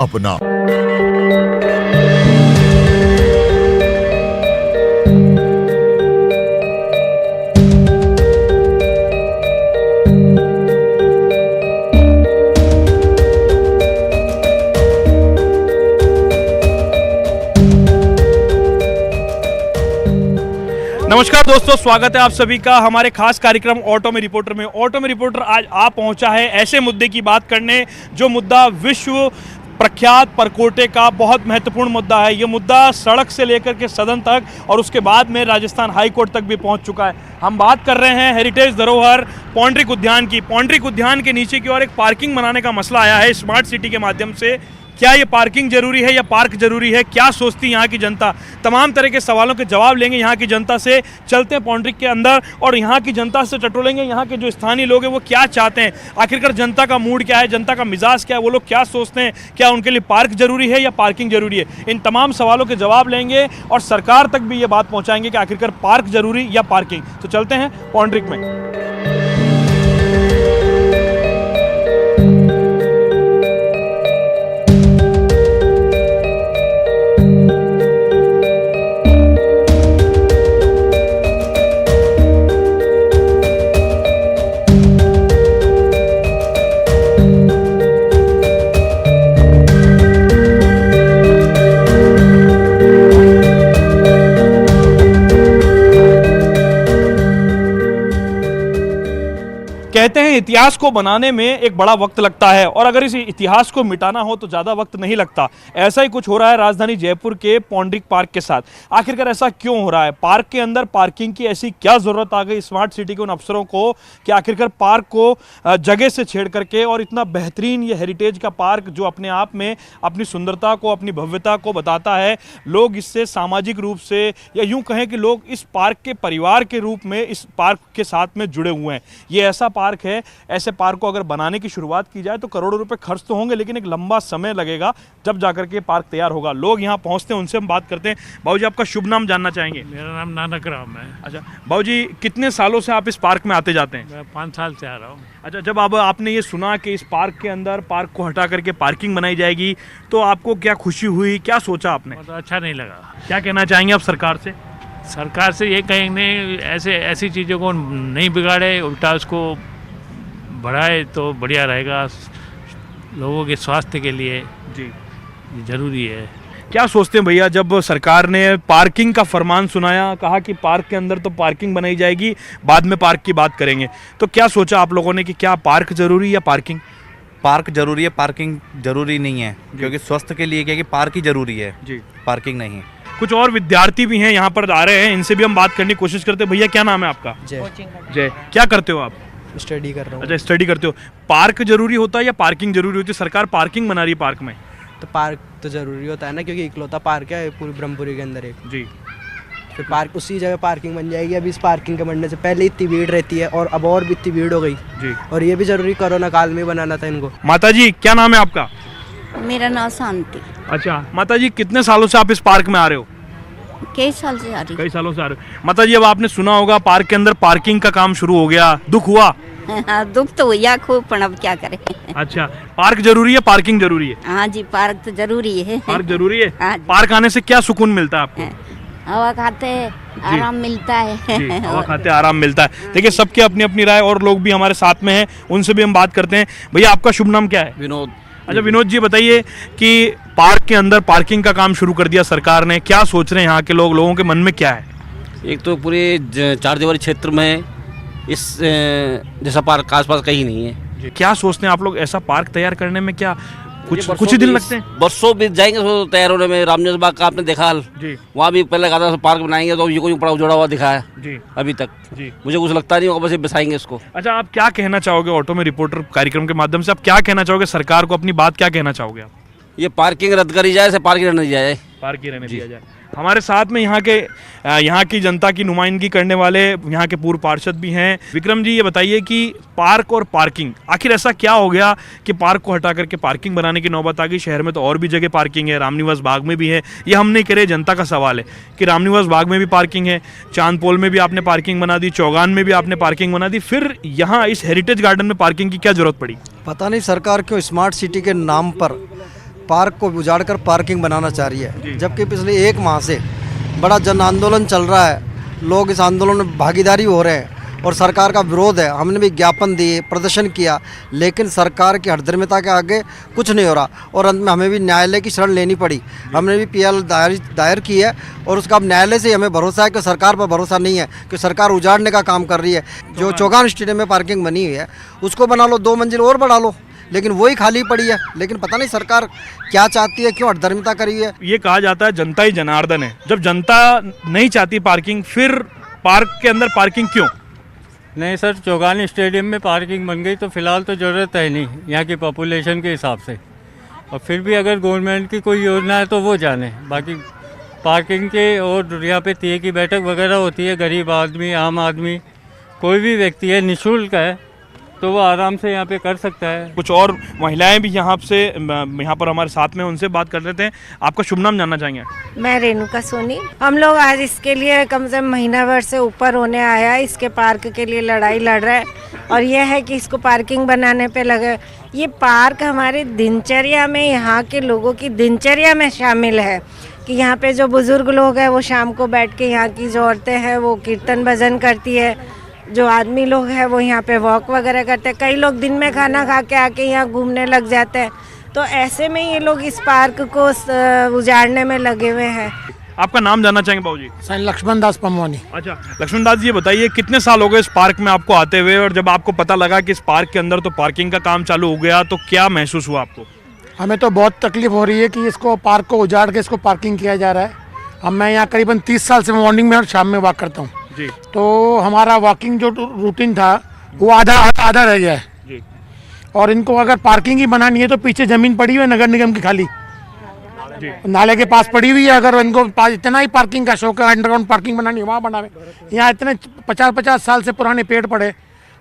अपना। नमस्कार दोस्तों, स्वागत है आप सभी का हमारे खास कार्यक्रम ऑटो में रिपोर्टर में। ऑटो में रिपोर्टर आज आ पहुंचा है ऐसे मुद्दे की बात करने जो मुद्दा विश्व प्रख्यात परकोटे का बहुत महत्वपूर्ण मुद्दा है। ये मुद्दा सड़क से लेकर के सदन तक और उसके बाद में राजस्थान हाई कोर्ट तक भी पहुंच चुका है। हम बात कर रहे हैं हेरिटेज धरोहर पौंड्रिक उद्यान की। पौंड्रिक उद्यान के नीचे की ओर एक पार्किंग बनाने का मसला आया है स्मार्ट सिटी के माध्यम से। क्या ये पार्किंग जरूरी है या पार्क जरूरी है, क्या सोचती है यहाँ की जनता, तमाम तरह के सवालों के जवाब लेंगे यहाँ की जनता से। चलते हैं पौंड्रिक के अंदर और यहाँ की जनता से टटोलेंगे यहाँ के जो स्थानीय लोग हैं वो क्या चाहते हैं, आखिरकार जनता का मूड क्या है, जनता का मिजाज क्या है, वो लोग क्या सोचते हैं, क्या उनके लिए पार्क जरूरी है या पार्किंग जरूरी है। इन तमाम सवालों के जवाब लेंगे और सरकार तक भी ये बात पहुँचाएंगे कि आखिरकार पार्क जरूरी या पार्किंग। तो चलते हैं पौंड्रिक में। कहते हैं इतिहास को बनाने में एक बड़ा वक्त लगता है और अगर इस इतिहास को मिटाना हो तो ज़्यादा वक्त नहीं लगता। ऐसा ही कुछ हो रहा है राजधानी जयपुर के पौंड्रिक पार्क के साथ। आखिरकार ऐसा क्यों हो रहा है? पार्क के अंदर पार्किंग की ऐसी क्या ज़रूरत आ गई स्मार्ट सिटी के उन अफसरों को कि आखिरकार पार्क को जगह से छेड़ करके, और इतना बेहतरीन ये हेरिटेज का पार्क जो अपने आप में अपनी सुंदरता को, अपनी भव्यता को बताता है, लोग इससे सामाजिक रूप से या यूँ कहें कि लोग इस पार्क के परिवार के रूप में इस पार्क के साथ में जुड़े हुए हैं। ये ऐसा पार्क है, ऐसे पार्क को अगर बनाने की शुरुआत की जाए तो करोड़ों रुपए खर्च तो होंगे, लेकिन एक लंबा समय लगेगा जब जाकर के पार्क तैयार होगा। लोग यहाँ पहुँचते हैं, उनसे हम बात करते हैं। बाबूजी, आपका शुभ नाम जानना चाहेंगे? मेरा नाम नानक राम है। अच्छा बाबूजी, कितने सालों से आप इस पार्क में आते जाते हैं? मैं 5 साल से आ रहा हूँ। अच्छा, जब अब आपने ये सुना कि इस पार्क के अंदर पार्क को हटा करके पार्किंग बनाई जाएगी तो आपको क्या खुशी हुई, क्या सोचा आपने? तो अच्छा नहीं लगा। क्या कहना चाहेंगे आप सरकार से? सरकार से ये कहेंगे ऐसी चीज़ों को नहीं बिगाड़े, उल्टा उसको बढ़ाए तो बढ़िया रहेगा। लोगों के स्वास्थ्य के लिए जी ज़रूरी है। क्या सोचते हैं भैया, जब सरकार ने पार्किंग का फरमान सुनाया, कहा कि पार्क के अंदर तो पार्किंग बनाई जाएगी, बाद में पार्क की बात करेंगे, तो क्या सोचा आप लोगों ने कि क्या पार्क जरूरी या पार्किंग? पार्क जरूरी है, पार्किंग जरूरी नहीं है, क्योंकि स्वास्थ्य के लिए क्या कि पार्क ही जरूरी है जी, पार्किंग नहीं। कुछ और विद्यार्थी भी हैं यहाँ पर आ रहे हैं, इनसे भी हम बात करने की कोशिश करते हैं। भैया क्या नाम है आपका? जय। क्या करते हो आप? स्टडी कर रहा हूँ। अच्छा, स्टडी करते हो। पार्क जरूरी होता है या पार्किंग जरूरी होती है? सरकार पार्किंग बना रही है पार्क में। तो पार्क तो ज़रूरी होता है ना, क्योंकि इकलौता पार्क है पूरी ब्रह्मपुरी के अंदर एक। जी, फिर पार्क उसी जगह पार्किंग बन जाएगी। अभी इस पार्किंग के बनने से पहले इतनी भीड़ रहती है और अब और भी इतनी भीड़ हो गई जी। और ये भी ज़रूरी कोरोना काल में बनाना था इनको। माता जी क्या नाम है आपका? मेरा नाम शांति। अच्छा माता जी, कितने सालों से आप इस पार्क में आ रहे हो? कई साल से आ रही। कई सालों से आ रहे हो। माता जी, अब आपने सुना होगा पार्क के अंदर पार्किंग का काम शुरू हो गया, दुख हुआ? दुख तो हुआ खूब, पर अब क्या करें। अच्छा, पार्क जरूरी है, पार्किंग जरूरी है? हाँ जी, पार्क तो जरूरी है। पार्क जरूरी है। हाँ जी। पार्क आने से क्या सुकून मिलता है आपको? हवा खाते आराम मिलता है। जी, हवा खाते आराम मिलता है। देखिए, सबके अपनी अपनी राय, और लोग भी हमारे साथ में हैं, उनसे भी हम बात करते हैं। भैया आपका शुभ नाम क्या है? विनोद। अच्छा विनोद जी, बताइए कि पार्क के अंदर पार्किंग का काम शुरू कर दिया सरकार ने, क्या सोच रहे हैं यहाँ के लोग, लोगों के मन में क्या है? एक तो पूरे चार दीवारी क्षेत्र में इस जैसा पार्क आसपास कहीं नहीं है। क्या सोचते हैं आप लोग, ऐसा पार्क तैयार करने में क्या कुछ ही दिन लगते हैं? बरसों बीत जाएंगे तो तैयार होने में। रामनिवास बाग का आपने देखा हाल जी, वहाँ भी पहले कहा था पार्क बनाएंगे तो ये कोई बड़ा उजड़ा हुआ दिखा है जी अभी तक। जी, मुझे कुछ लगता नहीं होगा, बस ये बसाएंगे इसको। अच्छा, आप क्या कहना चाहोगे ऑटो में रिपोर्टर कार्यक्रम के माध्यम से? आप क्या कहना चाहोगे सरकार को, अपनी बात क्या कहना चाहोगे आप? ये पार्किंग रद्द करी जाए, पार्क रहने दी जाए। पार्क ही रहने दिया जाए। हमारे साथ में यहाँ की जनता की नुमाइंदगी करने वाले यहाँ के पूर्व पार्षद भी हैं। विक्रम जी, ये बताइए कि पार्क और पार्किंग, आखिर ऐसा क्या हो गया कि पार्क को हटा करके पार्किंग बनाने की नौबत आ गई? शहर में तो और भी जगह पार्किंग है, रामनिवास बाग में भी है। ये हम नहीं कह रहे, जनता का सवाल है कि रामनिवास बाग में भी पार्किंग है, चांदपोल में भी आपने पार्किंग बना दी, चौगान में भी आपने पार्किंग बना दी, फिर यहाँ इस हेरिटेज गार्डन में पार्किंग की क्या जरूरत पड़ी? पता नहीं सरकार क्यों स्मार्ट सिटी के नाम पर पार्क को उजाड़ कर पार्किंग बनाना चाह रही है, जबकि पिछले 1 माह से बड़ा जन आंदोलन चल रहा है। लोग इस आंदोलन में भागीदारी हो रहे हैं और सरकार का विरोध है। हमने भी ज्ञापन दिए, प्रदर्शन किया, लेकिन सरकार की हठधर्मिता के आगे कुछ नहीं हो रहा और अंत में हमें भी न्यायालय की शरण लेनी पड़ी। हमने भी PL दायर की है और उसका अब न्यायालय से हमें भरोसा है कि सरकार पर भरोसा नहीं है कि सरकार उजाड़ने का काम कर रही है। जो चौगान स्टेडियम में पार्किंग बनी हुई है उसको बना लो, 2 मंजिल और बढ़ा लो, लेकिन वही खाली पड़ी है। लेकिन पता नहीं सरकार क्या चाहती है, क्यों हठधर्मिता करी है। ये कहा जाता है जनता ही जनार्दन है। जब जनता नहीं चाहती पार्किंग, फिर पार्क के अंदर पार्किंग क्यों? नहीं सर, चौगान स्टेडियम में पार्किंग बन गई तो फ़िलहाल तो ज़रूरत है नहीं यहाँ की पॉपुलेशन के हिसाब से, और फिर भी अगर गवर्नमेंट की कोई योजना है तो वो जाने। बाकी पार्किंग के और यहाँ पे तीये की बैठक वगैरह होती है, गरीब आदमी, आम आदमी, कोई भी व्यक्ति है, निःशुल्क है, तो वो आराम से यहाँ पे कर सकता है। कुछ और महिलाएं भी यहाँ पर हमारे साथ में, उनसे बात कर लेते हैं। आपका शुभ नाम जानना चाहेंगे? मैं रेणुका सोनी। हम लोग आज इसके लिए कम से कम महीना भर से ऊपर होने आया है, इसके पार्क के लिए लड़ाई लड़ रहे हैं और यह है कि इसको पार्किंग बनाने पे लगे। ये पार्क हमारे दिनचर्या में, यहाँ के लोगों की दिनचर्या में शामिल है कि यहाँ पे जो बुज़ुर्ग लोग हैं वो शाम को बैठ के, यहाँ की जो औरतें हैं वो कीर्तन भजन करती है, जो आदमी लोग हैं वो यहाँ पे वॉक वगैरह करते हैं, कई लोग दिन में खाना खा के आके यहाँ घूमने लग जाते हैं। तो ऐसे में ये लोग इस पार्क को उजाड़ने में लगे हुए हैं। आपका नाम जानना चाहेंगे बाबूजी? सर लक्ष्मण दास पमवानी। अच्छा लक्ष्मण दास जी, ये बताइए कितने साल हो गए इस पार्क में आपको आते हुए, और जब आपको पता लगा कि इस पार्क के अंदर तो पार्किंग का काम चालू हो गया तो क्या महसूस हुआ आपको? हमें तो बहुत तकलीफ हो रही है कि इसको पार्क को उजाड़ के इसको पार्किंग किया जा रहा है। अब मैं यहाँ करीबन 30 साल से मॉर्निंग में और शाम में वॉक करता हूँ जी। तो हमारा वॉकिंग जो रूटीन था वो आधा रह गया है जी। और इनको अगर पार्किंग ही बनानी है तो पीछे ज़मीन पड़ी हुई है नगर निगम की खाली जी, नाले के पास पड़ी हुई है। अगर इनको इतना ही पार्किंग का शौक है, अंडरग्राउंड पार्किंग बनानी है वहाँ बनावे। यहाँ इतने 50-50 साल से पुराने पेड़ पड़े,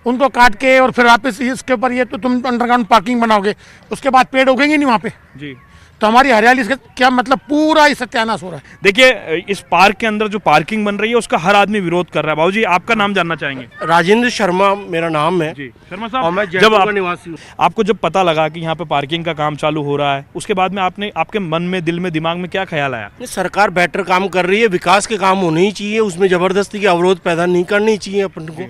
उनको काट के और फिर वापस इसके ऊपर ये तो तुम अंडरग्राउंड पार्किंग बनाओगे, उसके बाद पेड़ उगेंगे नहीं वहाँ पे जी। तो हमारी हरियाली इसका क्या मतलब, पूरा ही सत्यानाश हो रहा है। देखिए इस पार्क के अंदर जो पार्किंग बन रही है उसका हर आदमी विरोध कर रहा है। बाबूजी आपका नाम जानना चाहेंगे? राजेंद्र शर्मा मेरा नाम है जी। शर्मा साहब, और मैं जब निवासी हूँ। आपको जब पता लगा कि यहाँ पे पार्किंग का काम चालू हो रहा है, उसके बाद में आपके मन में, दिल में, दिमाग में क्या ख्याल आया? सरकार बेटर काम कर रही है, विकास के काम होने ही चाहिए, उसमें जबरदस्ती की अवरोध पैदा नहीं करनी चाहिए अपन को।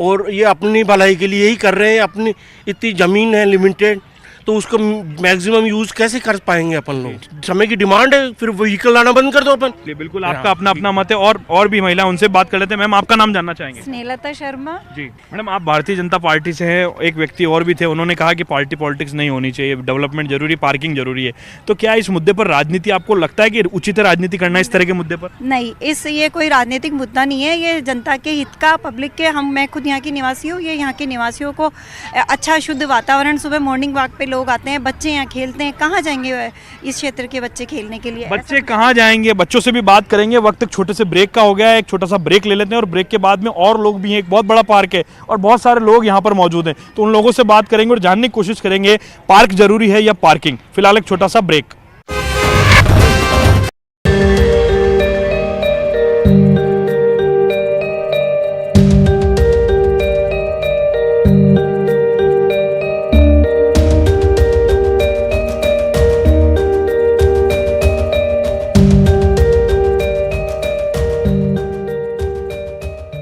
और ये अपनी भलाई के लिए ही कर रहे हैं। अपनी इतनी ज़मीन है लिमिटेड, तो उसको मैक्सिमम यूज कैसे कर पाएंगे अपन लोग? समय की डिमांड है, फिर व्हीकल लाना बंद कर दो अपन। बिल्कुल, आपका अपना मत है। और भी महिला, उनसे बात कर लेते हैं। मैम आपका नाम जानना चाहेंगे? स्नेहलता शर्मा जी। मैडम आप भारतीय जनता पार्टी से हैं, एक व्यक्ति और भी थे, उन्होंने कहा कि पार्टी पॉलिटिक्स नहीं होनी चाहिए, डेवलपमेंट जरूरी, पार्किंग जरूरी है। तो क्या इस मुद्दे पर राजनीति, आपको लगता है कि उचित है राजनीति करना इस तरह के मुद्दे पर? नहीं, ये कोई राजनीतिक मुद्दा नहीं है, ये जनता के हित का, पब्लिक के। मैं खुद यहाँ की निवासी हूँ, ये यहाँ के निवासियों को अच्छा शुद्ध वातावरण, सुबह मॉर्निंग वॉक पे लोग आते हैं, बच्चे यहाँ खेलते हैं। कहाँ जाएंगे इस क्षेत्र के बच्चे खेलने के लिए? बच्चे कहाँ जाएंगे? बच्चों से भी बात करेंगे। वक्त एक छोटे से ब्रेक का हो गया है, एक छोटा सा ब्रेक ले लेते हैं और ब्रेक के बाद में और लोग भी हैं। एक बहुत बड़ा पार्क है और बहुत सारे लोग यहाँ पर मौजूद हैं, तो उन लोगों से बात करेंगे और जानने की कोशिश करेंगे पार्क जरूरी है या पार्किंग। फिलहाल एक छोटा सा ब्रेक।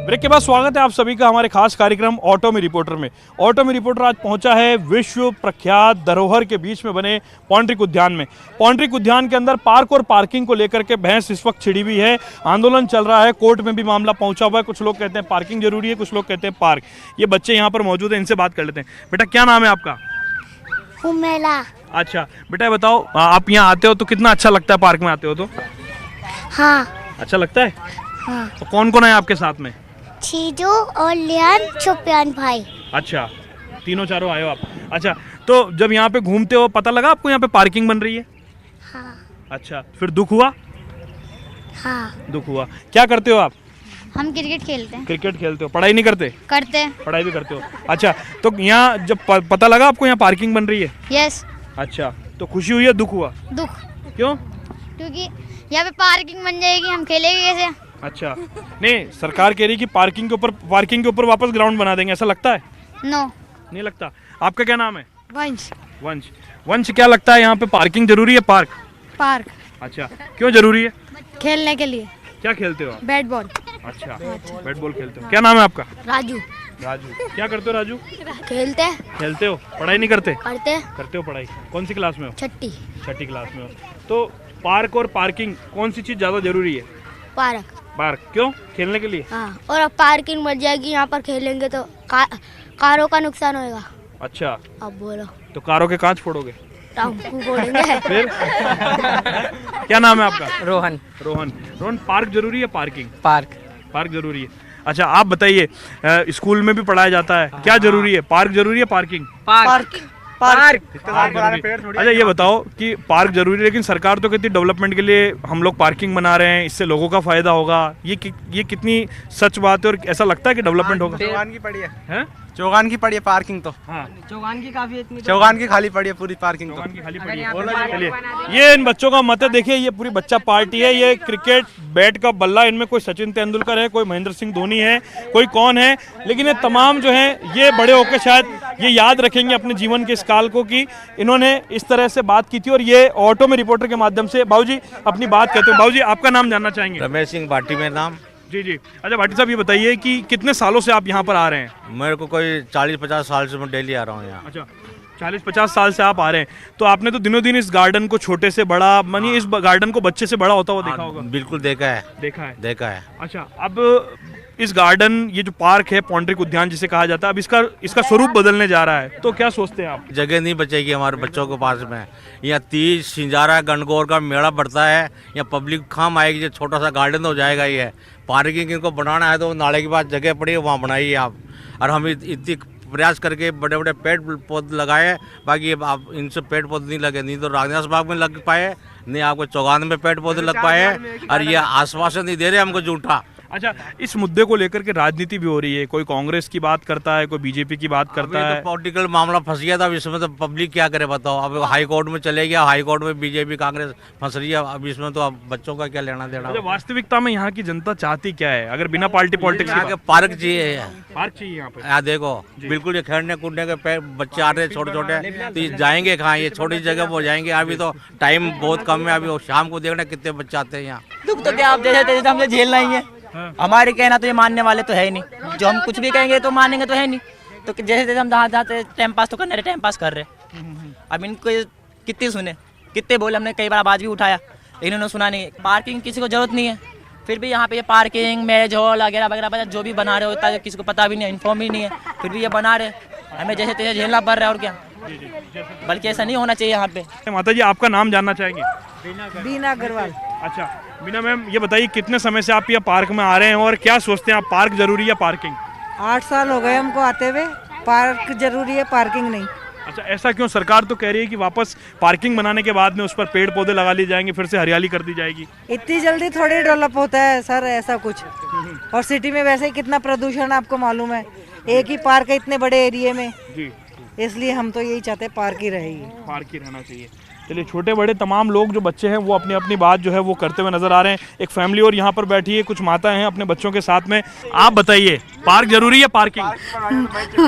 ब्रेक के बाद स्वागत है आप सभी का हमारे खास कार्यक्रम ऑटो में रिपोर्टर में। ऑटो में रिपोर्टर आज पहुंचा है विश्व प्रख्यात धरोहर के बीच में बने पौंड्रिक उद्यान में। पौंड्रिक उद्यान के अंदर पार्क और पार्किंग को लेकर के बहस इस वक्त छिड़ी हुई है, आंदोलन चल रहा है, कोर्ट में भी मामला पहुंचा हुआ है। कुछ लोग कहते हैं पार्किंग जरूरी है, कुछ लोग कहते हैं पार्क। ये बच्चे यहाँ पर मौजूद हैं, इनसे बात कर लेते हैं। बेटा क्या नाम है आपका? उमेला। अच्छा बेटा बताओ, आप यहाँ आते हो तो कितना अच्छा लगता है? पार्क में आते हो तो हाँ अच्छा लगता है। हाँ। तो कौन कौन है आपके साथ में? छीजू और लियान छुपियान भाई। अच्छा, तीनों चारों आए हो आप। अच्छा, तो जब यहाँ पे घूमते हो पता लगा आपको यहाँ पे पार्किंग बन रही है? हाँ। अच्छा, फिर दुख हुआ? हाँ। दुख हुआ। क्या करते हो आप? हम क्रिकेट खेलते हैं। क्रिकेट खेलते हो, पढ़ाई नहीं करते? करते हैं। पढ़ाई भी करते हो। अच्छा, तो यहाँ जब पता लगा आपको यहाँ पार्किंग बन रही है? यस। अच्छा, तो खुशी हुई है, दुख हुआ? दुख। क्यों? क्योंकि यहाँ पे पार्किंग बन जाएगी, हम खेलेंगे कैसे? अच्छा, नहीं सरकार कह रही कि पार्किंग के ऊपर वापस ग्राउंड बना देंगे, ऐसा लगता है? नो, नहीं लगता। आपका क्या नाम है? वंश। वंश, वंश क्या लगता है यहाँ पे पार्किंग जरूरी है? पार्क पार्क अच्छा, क्यों जरूरी है? खेलने के लिए। क्या खेलते हो आप? Bat ball. अच्छा, बैट बॉल खेलते हो। क्या नाम है आपका? राजू। राजू, क्या करते हो राजू? खेलते हैं। खेलते हो, पढ़ाई नहीं करते? करते हैं। करते हो पढ़ाई। कौन सी क्लास में हो? छठी। छठी क्लास में हो। तो पार्क और पार्किंग कौन सी चीज़ ज़्यादा जरूरी है? पार्क। पार्क क्यों? खेलने के लिए? हाँ, और अब पार्किंग बन जाएगी, यहाँ पर खेलेंगे तो कारों का नुकसान होएगा। अच्छा, अब बोलो। तो कारों के कांच फोड़ोगे? टांकू फोड़ेंगे। फिर क्या नाम है आपका? रोहन। रोहन। रोहन, पार्क जरूरी है पार्किंग? पार्क। पार्क जरूरी है। अच्छा, आप बताइए, स्कूल में भी पढ़ाया जाता है, क्या जरूरी है? पार्क जरूरी है पार्किंग? पार्क। अच्छा, ये बताओ कि पार्क जरूरी है, लेकिन सरकार तो कहती है डेवलपमेंट के लिए हम लोग पार्किंग बना रहे हैं, इससे लोगों का फायदा होगा। ये कितनी सच बात है और ऐसा लगता है कि डेवलपमेंट होगा? चौगान की पड़ी है। हैं? चौगान की पड़ी है पार्किंग तो। हाँ, चौगान की काफी इतनी। चौगान की खाली पड़ी है पूरी पार्किंग तो। चौगान की खाली पड़ी है। चलिए, ये इन बच्चों का मत है। देखिए, ये पूरी बच्चा पार्टी है। ये क्रिकेट बैट का बल्ला, इनमें कोई सचिन तेंदुलकर है, कोई महेंद्र सिंह धोनी है, कोई कौन है, लेकिन ये तमाम जो हैं ये बड़े होकर शायद ये याद रखेंगे अपने जीवन के इस काल को कि इन्होंने इस तरह से बात की थी। और ये ऑटो में रिपोर्टर के माध्यम से बाबूजी अपनी बात कहते हैं। बाबूजी, आपका नाम जानना चाहेंगे? रमेश सिंह भाटी में नाम। जी जी। अच्छा भाटी साहब, ये बताइए कि कितने सालों से आप यहाँ पर आ रहे हैं? मेरे को कोई 40-50 साल से मैं डेली आ रहा हूँ यहाँ। अच्छा, 40-50 साल से आप आ रहे हैं, तो आपने तो दिनों दिन इस गार्डन को छोटे से बड़ा, मानिए इस गार्डन को बच्चे से बड़ा होता हुआ देखा होगा। बिल्कुल देखा है। देखा है। अच्छा, अब इस गार्डन, ये जो पार्क है पौंड्रिक उद्यान जिसे कहा जाता है, अब इसका स्वरूप बदलने जा रहा है, तो क्या सोचते हैं आप? जगह नहीं बचेगी हमारे बच्चों के पास में। यहाँ तीज, सिंजारा, गणगौर का मेला बढ़ता है, यहाँ पब्लिक काम आएगी, जो छोटा सा गार्डन हो जाएगा। ये पार्किंग इनको बनाना है तो नाले के पास जगह पड़ी है, वहाँ बनाइए आप। और हम इतनी प्रयास करके बड़े बड़े पेड़ पौधे लगाए, बाकी आप इनसे पेड़ पौधे नहीं लगे, नहीं तो रागनास बाग में लग पाए, नहीं आपको चौगान में पेड़ पौधे लग पाए, और ये आश्वासन नहीं दे रहे हमको झूठा। अच्छा, इस मुद्दे को लेकर के राजनीति भी हो रही है, कोई कांग्रेस की बात करता है, कोई बीजेपी की बात करता है। तो पॉलिटिकल मामला फंस गया था, अब इसमें तो पब्लिक क्या करे बताओ। अब हाई कोर्ट में चले गया, हाई कोर्ट में बीजेपी कांग्रेस फंस रही है, अब इसमें तो अब बच्चों का क्या लेना देना। अच्छा, वास्तविकता में यहाँ की जनता चाहती क्या है, अगर बिना पार्टी पॉलिटिक्स के? पार्क चाहिए। पार्क चाहिए यहाँ पे। यहाँ देखो, बिल्कुल ये खेलने कूदने के बच्चे आ रहे हैं छोटे छोटे, तो ये जाएंगे कहाँ? ये छोटी जगह पर जाएंगे। अभी तो टाइम बहुत कम है, अभी शाम को देखना कितने बच्चे आते हैं यहाँ। दुख तो क्या, आप जैसे हमसे झेलना ही है। हमारे कहना तो ये मानने वाले तो है ही नहीं, जो हम कुछ भी कहेंगे तो मानेंगे तो है नहीं। तो जैसे हम जहाँ जाते टाइम पास तो करने रहे, टाइम पास कर रहे। अब इनको कितने सुने, कितने बोले, हमने कई बार आवाज़ भी उठाया, लेकिन उन्होंने सुना नहीं। पार्किंग किसी को जरूरत नहीं है, फिर भी यहाँ पे ये पार्किंग, मैरिज हॉल वगैरह वगैरह जो भी बना रहे होता है, किसी को पता भी नहीं, इन्फॉर्म ही नहीं है, फिर भी ये बना रहे। हमें जैसे तैसे झेलना पड़ रहा है, और क्या। बल्कि ऐसा नहीं होना चाहिए यहाँ पे। माता जी, आपका नाम जानना चाहेंगे? बीना अग्रवाल। अच्छा बीना मैम, ये बताइए कितने समय से आप ये पार्क में आ रहे हैं और क्या सोचते हैं आप, पार्क जरूरी है पार्किंग? 8 साल हो गए हमको आते हुए। पार्क जरूरी है, पार्किंग नहीं। अच्छा, ऐसा क्यों? सरकार तो कह रही है कि वापस पार्किंग बनाने के बाद में उस पर पेड़ पौधे लगा लिए जाएंगे, फिर से हरियाली कर दी जाएगी। इतनी जल्दी थोड़ी डेवलप होता है सर ऐसा कुछ। और सिटी में वैसे ही कितना प्रदूषण आपको मालूम है, एक ही पार्क है इतने बड़े एरिया में जी। इसलिए हम तो यही चाहते हैं पार्क ही रहेगी, पार्क ही रहना चाहिए। चलिए, छोटे बड़े तमाम लोग जो बच्चे हैं वो अपनी अपनी बात जो है वो करते हुए नजर आ रहे हैं। एक फैमिली और यहाँ पर बैठी है, कुछ माता हैं अपने बच्चों के साथ में। आप बताइए, पार्क जरूरी है पार्किंग?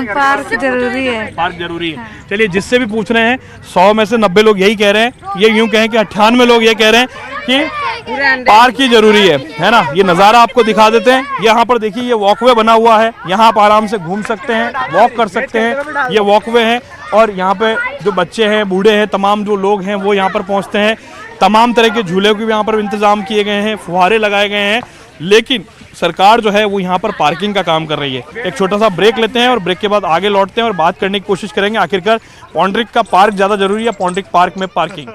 पार्क जरूरी है। पार्क जरूरी है। चलिए, जिससे भी पूछ रहे हैं 100 में से 90 लोग यही कह रहे हैं। ये यूं कहें कि 98 लोग ये कह रहे हैं कि पार्क ही जरूरी है ना। ये नज़ारा आपको दिखा देते हैं। यहाँ पर देखिए, ये वॉकवे बना हुआ है, यहाँ आप आराम से घूम सकते हैं, वॉक कर सकते हैं। ये वॉकवे है और यहाँ पे जो बच्चे हैं, बूढ़े हैं, तमाम जो लोग हैं वो यहाँ पर पहुँचते हैं। तमाम तरह के झूले भी यहाँ पर इंतजाम किए गए हैं, फुहारे लगाए गए हैं, लेकिन सरकार जो है वो यहाँ पर पार्किंग का काम कर रही है। एक छोटा सा ब्रेक लेते हैं और ब्रेक के बाद आगे लौटते हैं और बात करने की कोशिश करेंगे आखिरकार पौंड्रिक का पार्क ज़्यादा जरूरी है, पौंड्रिक पार्क में पार्किंग।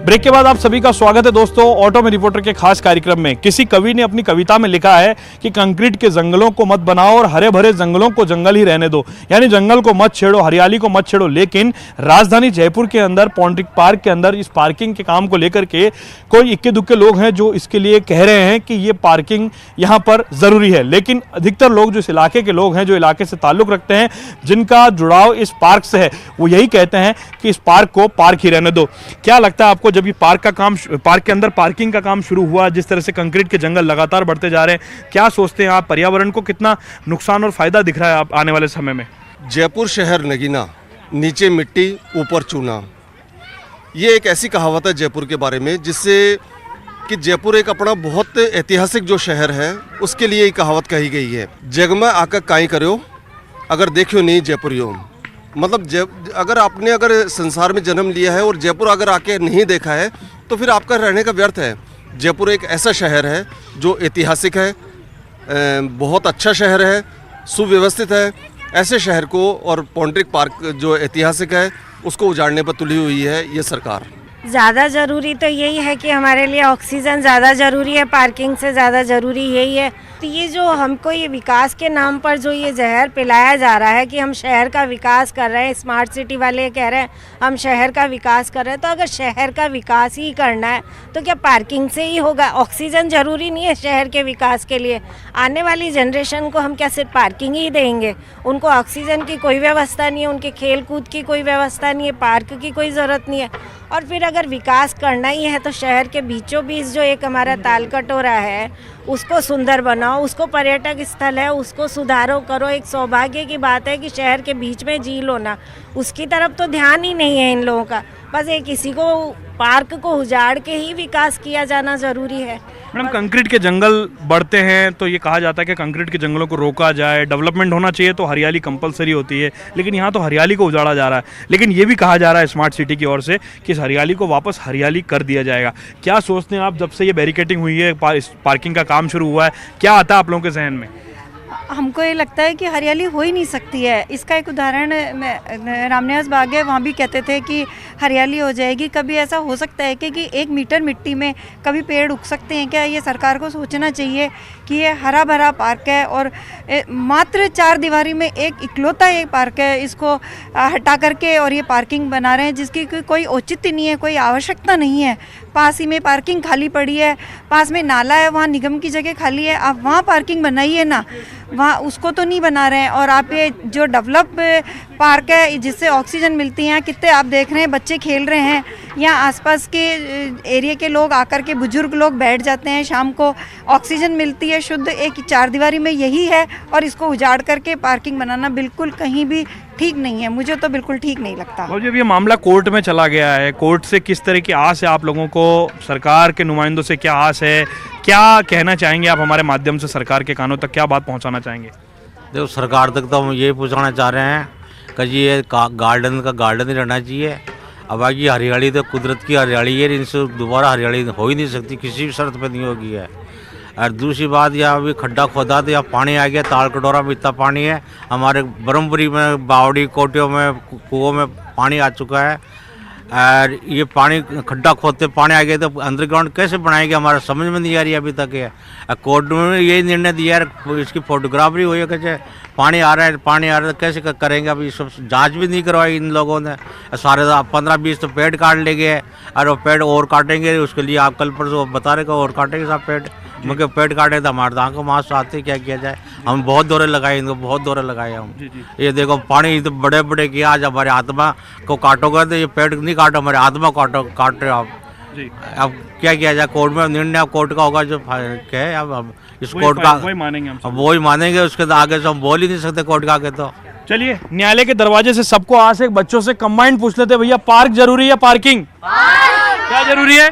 ब्रेक के बाद आप सभी का स्वागत है दोस्तों ऑटो में रिपोर्टर के खास कार्यक्रम में। किसी कवि ने अपनी कविता में लिखा है कि कंक्रीट के जंगलों को मत बनाओ और हरे भरे जंगलों को जंगल ही रहने दो, यानी जंगल को मत छेड़ो, हरियाली को मत छेड़ो। लेकिन राजधानी जयपुर के अंदर पौंड्रिक पार्क के अंदर इस पार्किंग के काम को लेकर के कोई इक्के दुक्के लोग हैं जो इसके लिए कह रहे हैं कि ये पार्किंग यहाँ पर ज़रूरी है। लेकिन अधिकतर लोग जो इस इलाके के लोग हैं, जो इलाके से ताल्लुक़ रखते हैं, जिनका जुड़ाव इस पार्क से है, वो यही कहते हैं कि इस पार्क को पार्क ही रहने दो। क्या लगता है आपको, जब ये पार्क के अंदर पार्किंग का काम शुरू हुआ, जिस तरह से कंक्रीट के जंगल लगातार बढ़ते जा रहे हैं, क्या सोचते हैं आप, पर्यावरण को कितना नुकसान और फायदा दिख रहा है आप आने वाले समय में? जयपुर शहर नगीना, नीचे मिट्टी ऊपर चूना, ये एक ऐसी कहावत है जयपुर के बारे में, जिससे कि जयपुर एक अपना बहुत ऐतिहासिक जो शहर है उसके लिए ये कहावत कही गई है। जग में आकर काई करो अगर देखियो नहीं जयपुरियों। मतलब अगर संसार में जन्म लिया है और जयपुर अगर आके नहीं देखा है तो फिर आपका रहने का व्यर्थ है। जयपुर एक ऐसा शहर है जो ऐतिहासिक है, बहुत अच्छा शहर है, सुव्यवस्थित है। ऐसे शहर को और पौंड्रिक पार्क जो ऐतिहासिक है उसको उजाड़ने पर तुली हुई है ये सरकार। ज़्यादा ज़रूरी तो यही है कि हमारे लिए ऑक्सीजन ज़्यादा ज़रूरी है, पार्किंग से ज़्यादा ज़रूरी यही है। तो ये जो हमको ये विकास के नाम पर जो ये जहर पिलाया जा रहा है कि हम शहर का विकास कर रहे हैं, स्मार्ट सिटी वाले कह रहे हैं हम शहर का विकास कर रहे हैं, तो अगर शहर का विकास ही करना है तो क्या पार्किंग से ही होगा? ऑक्सीजन ज़रूरी नहीं है शहर के विकास के लिए। आने वाली जनरेशन को हम क्या सिर्फ पार्किंग ही देंगे? उनको ऑक्सीजन की कोई व्यवस्था नहीं है, उनके खेल कूद की कोई व्यवस्था नहीं है, पार्क की कोई ज़रूरत नहीं है। और फिर अगर विकास करना ही है तो शहर के बीचों बीच जो एक हमारा तालकटोरा है उसको सुंदर बनाओ, उसको पर्यटक स्थल है उसको सुधारो करो। एक सौभाग्य की बात है कि शहर के बीच में झील होना, उसकी तरफ तो ध्यान ही नहीं है इन लोगों का। बस एक किसी को पार्क को उजाड़ के ही विकास किया जाना ज़रूरी है। मैडम, कंक्रीट के जंगल बढ़ते हैं तो ये कहा जाता है कि कंक्रीट के जंगलों को रोका जाए, डेवलपमेंट होना चाहिए तो हरियाली कंपलसरी होती है, लेकिन यहाँ तो हरियाली को उजाड़ा जा रहा है। लेकिन ये भी कहा जा रहा है स्मार्ट सिटी की ओर से कि इस हरियाली को वापस हरियाली कर दिया जाएगा। क्या सोचते हैं आप, जब से ये बैरिकेटिंग हुई है, पार्किंग का काम शुरू हुआ है, क्या आता है आप लोगों के जहन में? हमको ये लगता है कि हरियाली हो ही नहीं सकती है। इसका एक उदाहरण रामनिवास बाग है, वहाँ भी कहते थे कि हरियाली हो जाएगी। कभी ऐसा हो सकता है कि 1 मीटर मिट्टी में कभी पेड़ उग सकते हैं क्या? ये सरकार को सोचना चाहिए कि ये हरा भरा पार्क है और मात्र 4 दीवारी में इकलौता एक पार्क है, इसको हटा करके और ये पार्किंग बना रहे हैं जिसकी कोई औचित्य नहीं है, कोई आवश्यकता नहीं है। पास ही में पार्किंग खाली पड़ी है, पास में नाला है, वहाँ निगम की जगह खाली है, आप वहाँ पार्किंग बनाइए ना, वहाँ उसको तो नहीं बना रहे हैं। और आप ये जो डेवलप पार्क है जिससे ऑक्सीजन मिलती है, कितने आप देख रहे हैं बच्चे खेल रहे हैं, यहाँ आसपास के एरिया के लोग आकर के बुजुर्ग लोग बैठ जाते हैं, शाम को ऑक्सीजन मिलती है शुद्ध। एक 4 दीवारी में यही है और इसको उजाड़ करके पार्किंग बनाना बिल्कुल कहीं भी ठीक नहीं है, मुझे तो बिल्कुल ठीक नहीं लगता। और जब ये मामला कोर्ट में चला गया है, कोर्ट से किस तरह की आस है आप लोगों को, सरकार के नुमाइंदों से क्या आस है, क्या कहना चाहेंगे आप हमारे माध्यम से सरकार के कानों तक, क्या बात पहुंचाना चाहेंगे? देखो, सरकार तक तो हम यही पहुंचाना चाह रहे हैं कि ये गार्डन ही रहना चाहिए। अब बाकी हरियाली तो कुदरत की हरियाली है, इनसे दोबारा हरियाली हो ही नहीं सकती, किसी भी शर्त पे नहीं होगी है। और दूसरी बात, यहाँ अभी खड्डा खोदा तो यहाँ पानी आ गया, ताल कटोरा में इतना पानी है, हमारे ब्रह्मपुरी में, बावड़ी, कोटियों में, कुओं में पानी आ चुका है। और ये पानी खड्डा खोदते पानी आ गया तो अंडरग्राउंड कैसे बनाएंगे, हमारा समझ में नहीं आ रही अभी तक है। कोर्ट में यही निर्णय दिया है, इसकी फोटोग्राफी हुई है, कैसे पानी आ रहा है तो कैसे करेंगे? अभी सब जांच भी नहीं करवाई इन लोगों ने। सारे 15-20 तो पेड़ काट ले गए और वो पेड़ और काटेंगे, उसके लिए आप कल परसों बता रहे और काटेंगे सब पेड़। मगर पेड़ काटे तो हमारे दांत को मांस आते, क्या किया जाए? हम बहुत दौरे लगाए इनको, बहुत दौरे लगाए हम। ये देखो पानी तो बड़े बड़े किया, आज हमारे आत्मा को काटोगे तो ये पेड़ नहीं काटो, हमारे आत्मा काट रहे हो आप। अब क्या किया जाए? कोर्ट में निर्णय कोर्ट का होगा, जो क्या है अब इस कोर्ट का वही मानेंगे हम, वही मानेंगे। उसके आगे से हम बोल ही नहीं सकते कोर्ट का आगे। तो चलिए, न्यायालय के दरवाजे से सबको आज एक बच्चों से कंबाइंड पूछ लेते, भैया पार्क जरूरी है पार्किंग? क्या जरूरी है?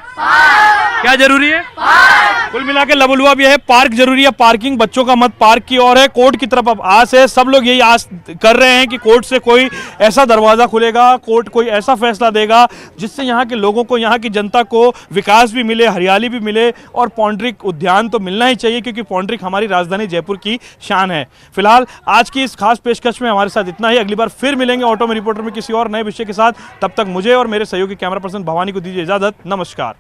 क्या जरूरी है? कुल मिला के लबलुआ भी है, पार्क जरूरी है, पार्किंग। बच्चों का मत पार्क की ओर है, कोर्ट की तरफ अब आस है। सब लोग यही आस कर रहे हैं कि कोर्ट से कोई ऐसा दरवाजा खुलेगा, कोर्ट कोई ऐसा फैसला देगा जिससे यहाँ के लोगों को, यहाँ की जनता को विकास भी मिले, हरियाली भी मिले और पौंड्रिक उद्यान तो मिलना ही चाहिए, क्योंकि पौंड्रिक हमारी राजधानी जयपुर की शान है। फिलहाल आज की इस खास पेशकश में हमारे साथ इतना ही। अगली बार फिर मिलेंगे ऑटो में रिपोर्टर में किसी और नए विषय के साथ। तब तक मुझे और मेरे सहयोगी कैमरा पर्सन भवानी को दीजिए इजाजत। नमस्कार।